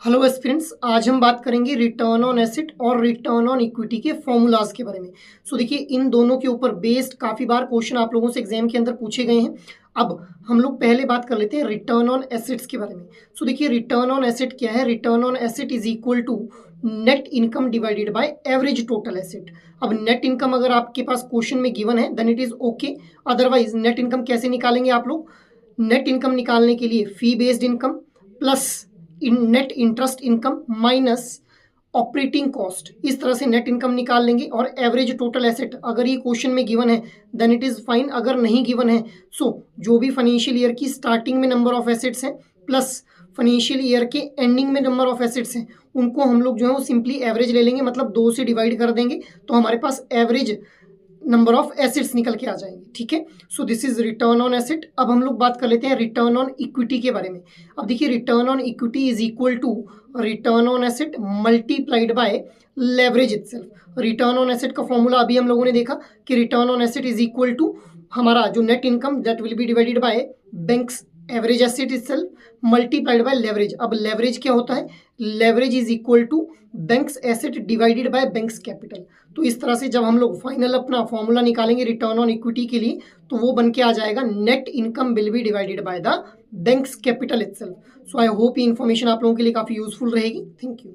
Hello aspirants, आज हम बात करेंगे रिटर्न ऑन एसेट और रिटर्न ऑन इक्विटी के फॉर्मूलाज के बारे में। देखिए, इन दोनों के ऊपर बेस्ड काफ़ी बार क्वेश्चन आप लोगों से एग्जाम के अंदर पूछे गए हैं। अब हम लोग पहले बात कर लेते हैं रिटर्न ऑन एसेट्स के बारे में। देखिए, रिटर्न ऑन एसेट क्या है? Return on asset is equal to net income divided by average total asset. अब नेट इनकम अगर आपके पास क्वेश्चन में गिवन है then it is okay. Otherwise net income कैसे निकालेंगे आप लोग? नेट इनकम निकालने के लिए fee based income plus net interest income minus operating cost, इस तरह से नेट इनकम निकाल लेंगे। और एवरेज टोटल एसेट अगर ये क्वेश्चन में गिवन है देन इट इज़ फाइन, अगर नहीं गिवन है जो भी फाइनेंशियल ईयर की स्टार्टिंग में नंबर ऑफ एसेट्स हैं प्लस फाइनेंशियल ईयर के एंडिंग में नंबर ऑफ एसेट्स हैं उनको हम लोग जो है वो सिंपली एवरेज ले लेंगे, मतलब 2 से डिवाइड कर देंगे तो हमारे पास एवरेज नंबर ऑफ एसेट्स निकल के आ जाएंगे। ठीक है, this is return on asset. अब हम लोग बात कर लेते हैं रिटर्न ऑन इक्विटी के बारे में। अब देखिए, return on equity is equal to return on asset multiplied by leverage itself. Return on asset का फॉर्मूला अभी हम लोगों ने देखा कि return on asset is equal to हमारा जो net income that will be divided by banks average asset itself multiplied by leverage. अब लेवरेज क्या होता है? Leverage is equal to banks asset divided by banks capital. तो इस तरह से जब हम लोग फाइनल अपना फॉर्मूला निकालेंगे रिटर्न ऑन इक्विटी के लिए तो वो बन के आ जाएगा net income will be divided by the banks capital itself. So I hope ये इन्फॉर्मेशन आप लोगों के लिए काफ़ी यूजफुल रहेगी। Thank you.